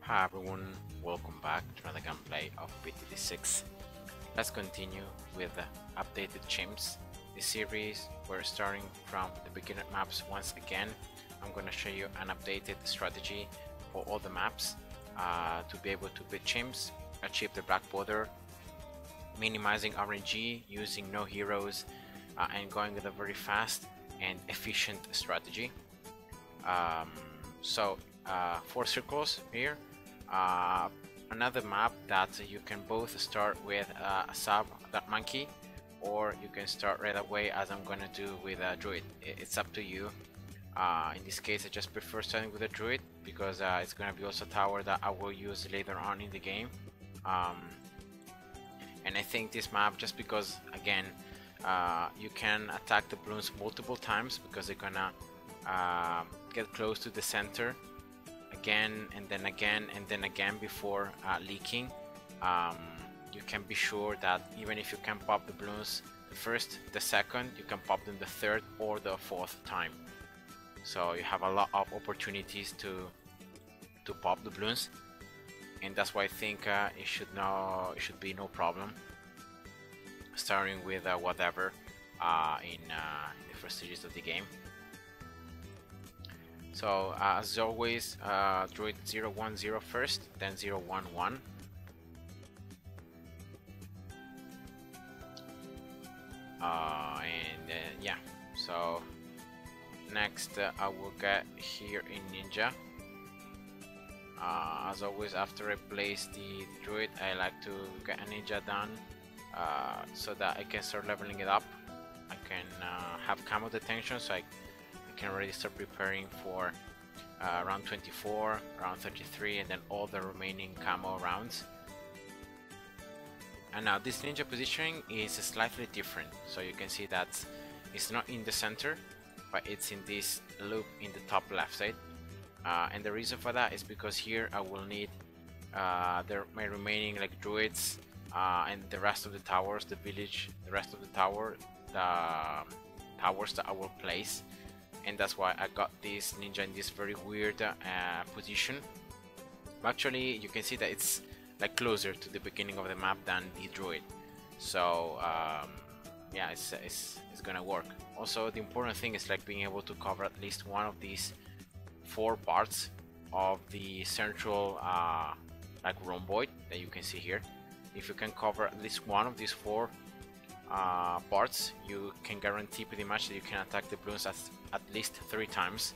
Hi everyone, welcome back to another gameplay of BTD6. Let's continue with the updated Chimps. This series, we're starting from the beginner maps once again. I'm going to show you an updated strategy for all the maps to be able to beat Chimps, achieve the Black Border, minimizing RNG, using no heroes, and going with a very fast and efficient strategy. Four circles here. Another map that you can both start with a sub that monkey, or you can start right away as I'm gonna do with a druid. It's up to you. In this case I just prefer starting with a druid because it's gonna be also a tower that I will use later on in the game. And I think this map, just because again you can attack the Bloons multiple times because they're gonna get close to the center again and then again and then again before leaking. You can be sure that even if you can pop the Bloons the first, the second, you can pop them the third or the fourth time. So you have a lot of opportunities to pop the Bloons, and that's why I think it should be no problem starting with whatever in the first stages of the game. So as always, druid 0-1-0 first, then 0-1-1. Yeah, so next I will get here in ninja. As always, after I place the druid, I like to get a ninja done so that I can start leveling it up. I can have camo detention, so I can already start preparing for round 24, round 33, and then all the remaining camo rounds. And now this ninja positioning is slightly different, so you can see that it's not in the center, but it's in this loop in the top left side. And the reason for that is because here I will need my remaining druids and the rest of the towers, the village, the rest of the tower, the towers that I will place. And that's why I got this ninja in this very weird position. Actually, you can see that it's closer to the beginning of the map than the druid. So yeah, it's gonna work. Also, the important thing is being able to cover at least one of these 4 parts of the central rhomboid that you can see here. If you can cover at least one of these 4 parts, you can guarantee pretty much that you can attack the Bloons at least 3 times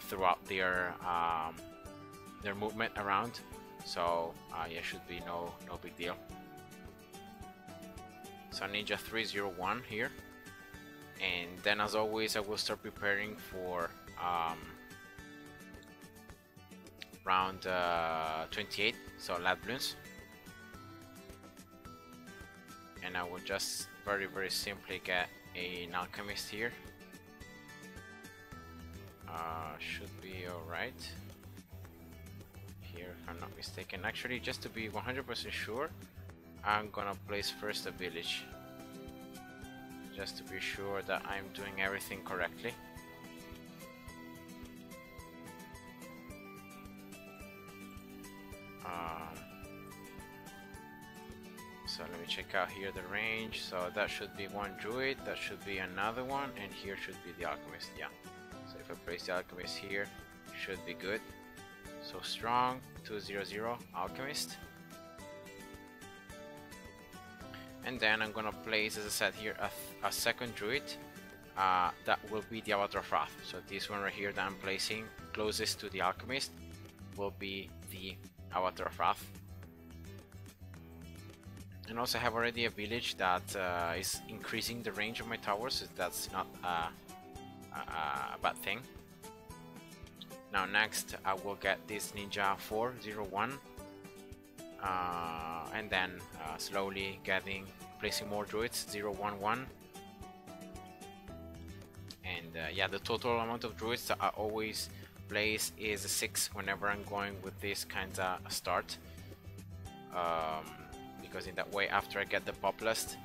throughout their movement around. So yeah, should be no big deal. So ninja 301 here, and then as always I will start preparing for round 28, so lad Bloons. And I will just very simply get an alchemist here. Should be alright here if I'm not mistaken. Actually, just to be 100% sure, I'm gonna place first a village, just to be sure that I'm doing everything correctly. So let me check out here the range. So that should be 1 druid, that should be another one, and here should be the alchemist. Yeah, so if I place the alchemist here, should be good. So strong 200 alchemist, and then I'm gonna place, as I said here, a second druid that will be the Avatar of Wrath. So this one right here that I'm placing closest to the alchemist will be the Avatar of Wrath. And also I have already a village that is increasing the range of my towers, so that's not a bad thing. Now next I will get this ninja 401 and then slowly placing more druids 011, and yeah, the total amount of druids that I always place is 6 whenever I'm going with this kind of start, because in that way, after I get the populist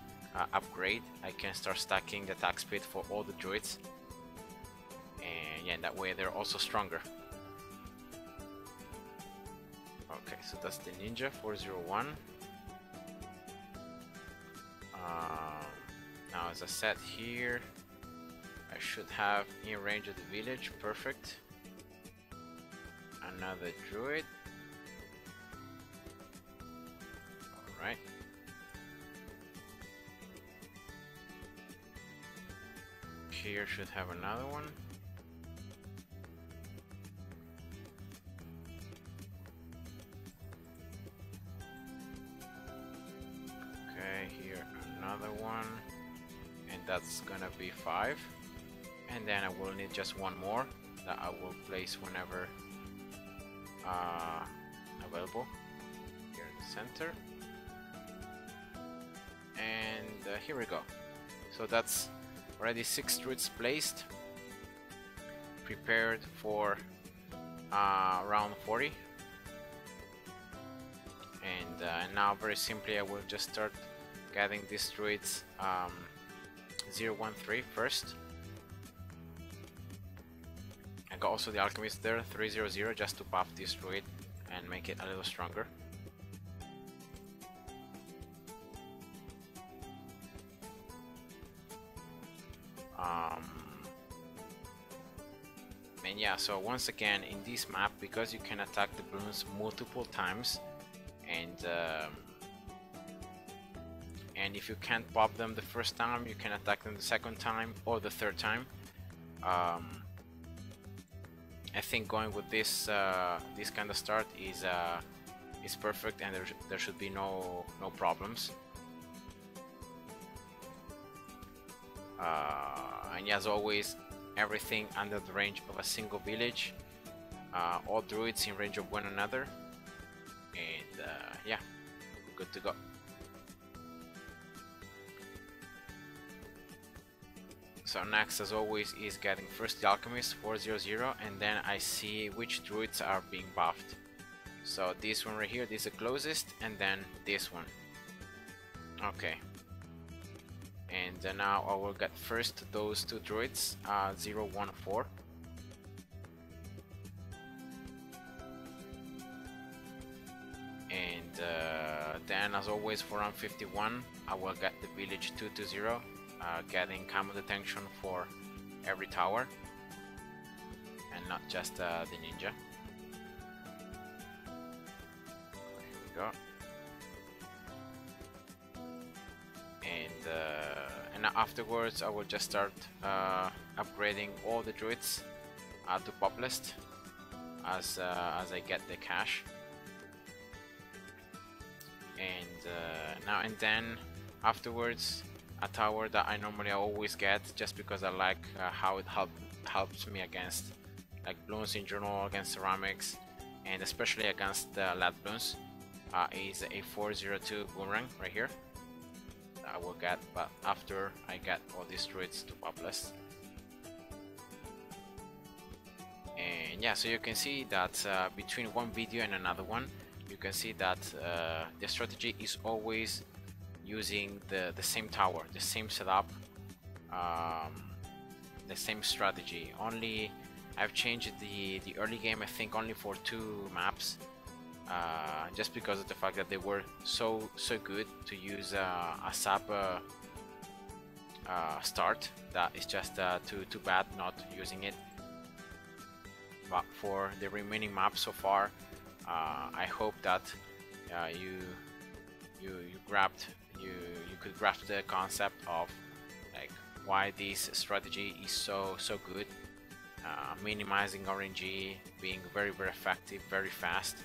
upgrade, I can start stacking the attack speed for all the druids, and yeah, in that way they're also stronger. Okay, so that's the ninja 401. Now as I said here, I should have in range of the village. Perfect. Another druid. Alright. Here should have another one. Okay, here another one. And that's gonna be 5. And then I will need just one more that I will place whenever available here in the center. And here we go. So that's already 6 druids placed, prepared for round 40. And now very simply I will just start getting these druids 013 first. I got also the alchemist there 300 just to buff this druid and make it a little stronger. And yeah, so once again in this map, because you can attack the Bloons multiple times, and if you can't pop them the first time, you can attack them the second time or the third time. I think going with this this kind of start is perfect, and there should be no problems. And as always, everything under the range of a single village, all druids in range of one another, and yeah, good to go. So next, as always, is getting first the alchemist 400, and then I see which druids are being buffed. So this one right here, this is the closest, and then this one. Okay. And now I will get first those 2 druids, 014. And then, as always, for round 51, I will get the village 220, getting camo detection for every tower, and not just the ninja. Here we go. And afterwards I will just start upgrading all the druids to pop list as I get the cash. And now and then afterwards, a tower that I normally always get just because I like how it helps me against like Bloons in general, against ceramics, and especially against lead Bloons, is a 402 boomerang right here. I will get, but after I get all these druids to pop list. And yeah, so you can see that between one video and another one, you can see that the strategy is always using the same tower, the same setup, the same strategy. Only I've changed the early game, I think only for 2 maps, just because of the fact that they were so good to use a sub start, that is just too bad not using it. But for the remaining maps so far, I hope that you could grasp the concept of like why this strategy is so good, minimizing RNG, being very effective, very fast.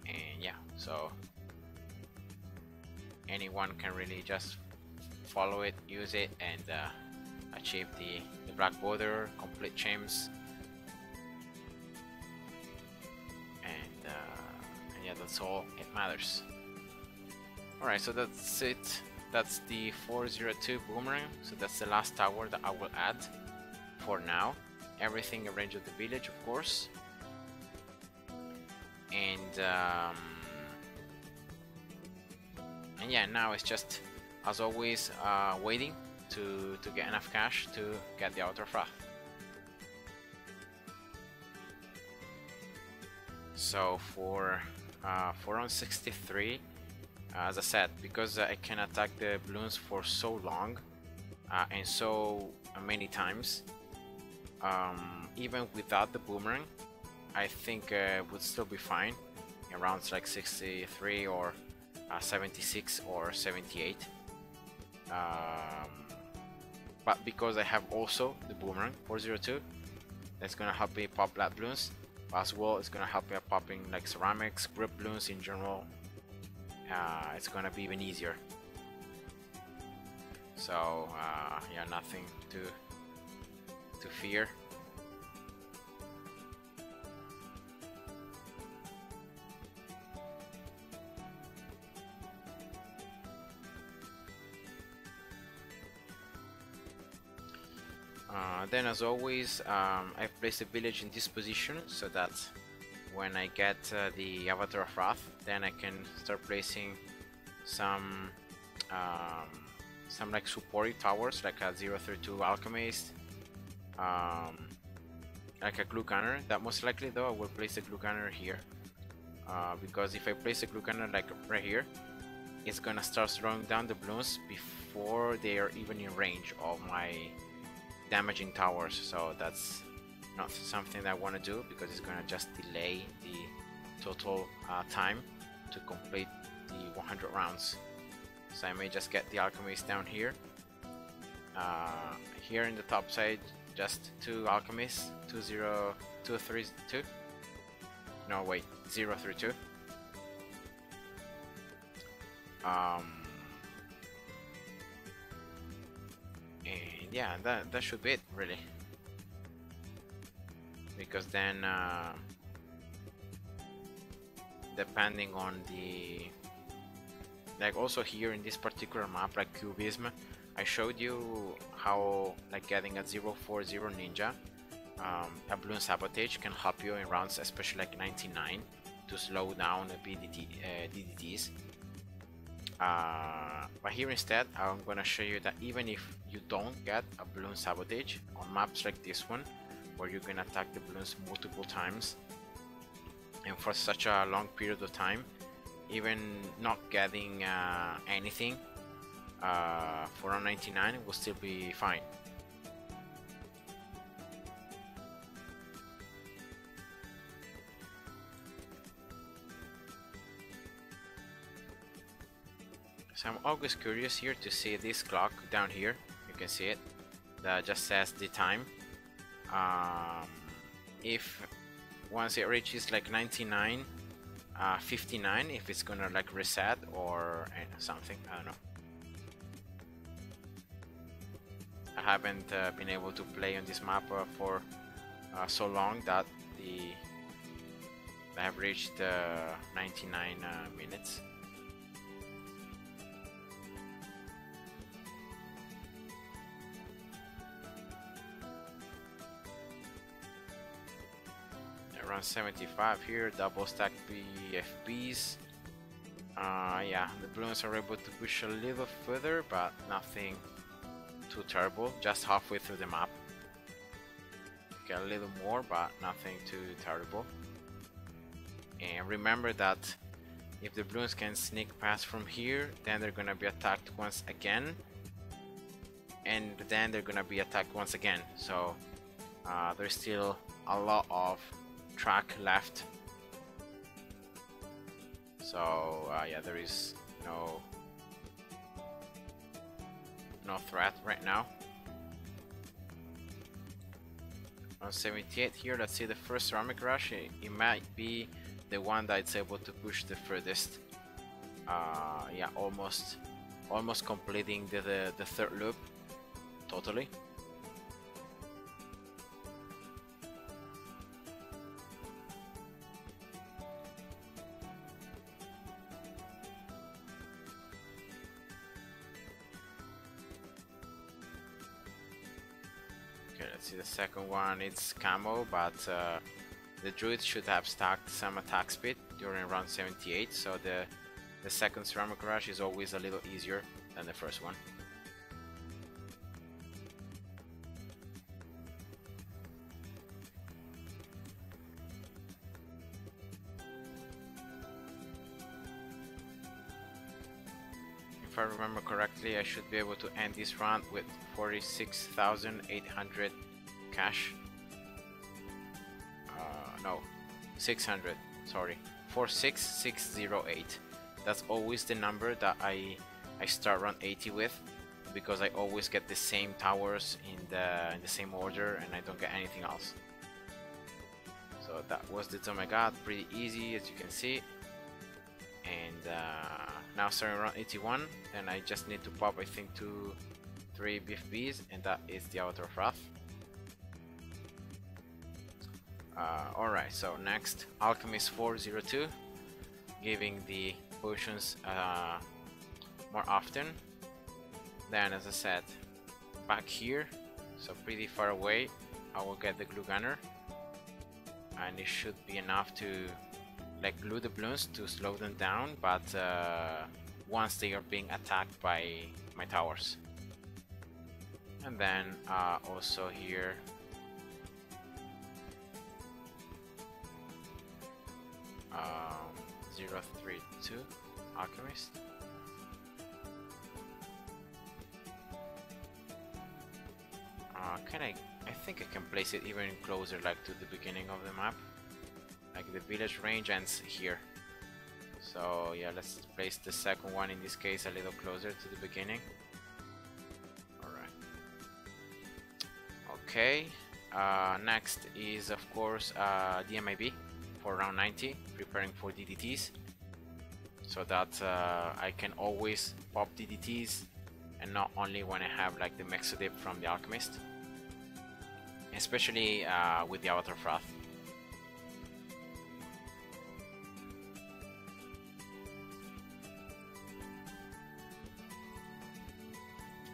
And yeah, so anyone can really just follow it, use it, and achieve the black border, complete chimps, and yeah, that's all it matters. Alright, so that's it. That's the 402 boomerang. So that's the last tower that I will add for now. Everything in range of the village, of course. And yeah, now it's just, as always, waiting to get enough cash to get the outer fraud. So for round 63, as I said, because I can attack the balloons for so long and so many times, even without the boomerang, I think would still be fine in rounds like 63 or 76 or 78. But because I have also the boomerang 402, that's gonna help me pop flat balloons. As well, it's gonna help me popping like ceramics, grip balloons in general. It's gonna be even easier. So yeah, nothing to fear. Then as always, I've placed a village in this position so that when I get the Avatar of Wrath, then I can start placing some like supportive towers, like a 032 Alchemist, like a glue gunner. That most likely though I will place a glue gunner here, because if I place a glue gunner like right here, it's gonna start slowing down the balloons before they are even in range of my damaging towers. So that's not something that I want to do, because it's gonna just delay the total time to complete the 100 rounds. So I may just get the alchemist down here. Here in the top side, just 2 alchemists, 232. No wait, 032. And yeah, that should be it really. Because then depending on the, like also here in this particular map, like Cubism, I showed you how like getting a 040 ninja, a balloon sabotage can help you in rounds, especially like 99, to slow down DDTs. But here instead, I'm gonna show you that even if you don't get a balloon sabotage on maps like this one, where you can attack the balloons multiple times and for such a long period of time, even not getting anything for round 99 will still be fine. So I'm always curious here to see this clock down here. You can see it, that just says the time. If once it reaches like 99, 59, if it's gonna like reset or something, I don't know. I haven't been able to play on this map for so long that I have reached 99 minutes. Around 75 here, double stack BFBs. Yeah, the balloons are able to push a little further, but nothing too terrible, just halfway through the map. Get a little more, but nothing too terrible. And remember that if the balloons can sneak past from here, then they're gonna be attacked once again, and then they're gonna be attacked once again. So there's still a lot of track left. So yeah, there is no threat right now. On 78 here, let's see the first ceramic rush. It might be the one that's able to push the furthest. Yeah, almost completing the third loop totally. See the second one, it's camo, but the druid should have stacked some attack speed during round 78, so the second ceramic rush is always a little easier than the first one. if I remember correctly, I should be able to end this round with 46,800 cash. No, 600, sorry, 46608. That's always the number that I start round 80 with, because I always get the same towers in the same order and I don't get anything else. So that was the time I got, pretty easy as you can see. And now starting around 81, then I just need to pop I think 2-3 BFBs, and that is the Avatar of Wrath. Alright, so next Alchemist 402, giving the potions more often. Then as I said, back here, so pretty far away, I will get the glue gunner, and it should be enough to like glue the Bloons to slow them down, but once they are being attacked by my towers. And then also here uh, 032 Alchemist. I think I can place it even closer, like to the beginning of the map. Like the village range ends here. So yeah, let's place the second one in this case a little closer to the beginning. Alright. Okay. Next is of course the MIB for round 90, preparing for DDTs. So that I can always pop DDTs, and not only when I have like the Mexodip from the Alchemist. Especially with the Avatar of Wrath.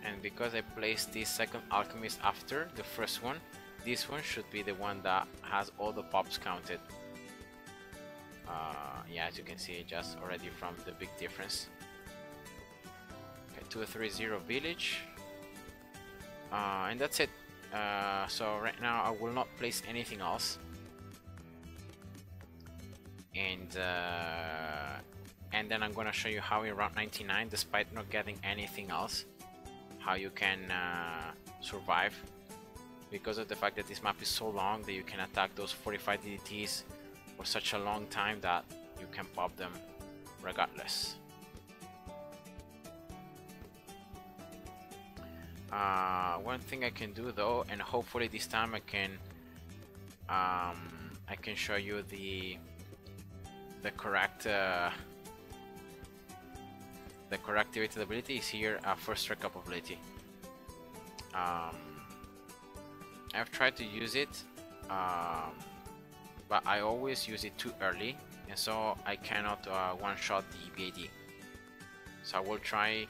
And because I placed this second Alchemist after the first one, this one should be the one that has all the pops counted. Yeah, as you can see just already from the big difference. Okay, 230 village. And that's it. So right now I will not place anything else, and then I'm gonna show you how in round 99, despite not getting anything else, how you can survive, because of the fact that this map is so long that you can attack those 45 DDTs for such a long time that you can pop them regardless. One thing I can do though, and hopefully this time I can show you the correct activated ability is here, first strike capability. I've tried to use it, but I always use it too early, and so I cannot one-shot the BAD. So I will try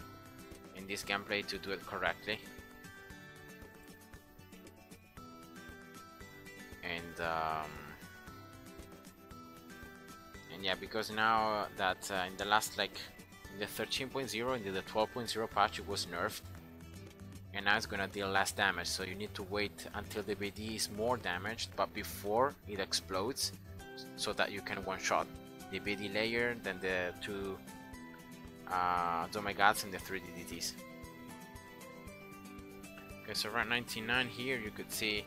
in this gameplay to do it correctly. And yeah, because now that in the last, like in the 13.0 and the 12.0 patch, it was nerfed, and now it's gonna deal less damage, so you need to wait until the BD is more damaged but before it explodes, so that you can one-shot the BD layer, then the two Domegads and the 3 DDTs. Okay, so around 99 here you could see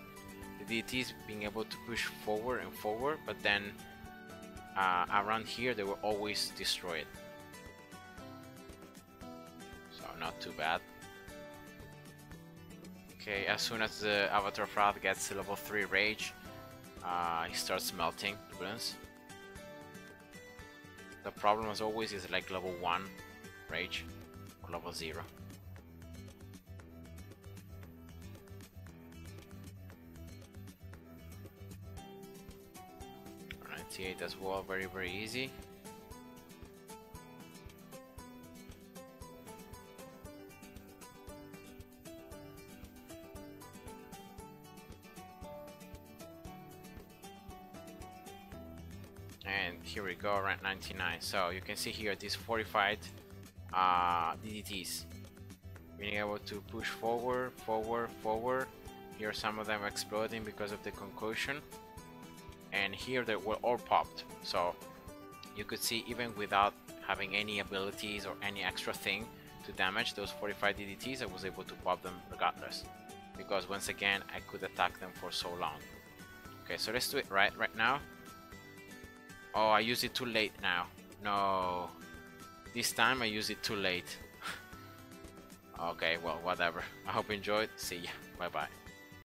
the DDTs being able to push forward and forward, but then around here they were always destroyed. So not too bad. Okay, as soon as the Avatar of Wrath gets to level 3 Rage, he starts melting the Bloons. The problem as always is like level 1 Rage or level 0. 98 as well, very easy. And here we go, rank 99. So you can see here these fortified DDTs being able to push forward. Here some of them exploding because of the concussion, and here they were all popped. So you could see even without having any abilities or any extra thing to damage those 45 DDTs, I was able to pop them regardless. Because once again, I could attack them for so long. Okay, so let's do it right now. Oh, I used it too late now. No. This time I used it too late. Okay, well, whatever. I hope you enjoyed. See ya. Bye-bye.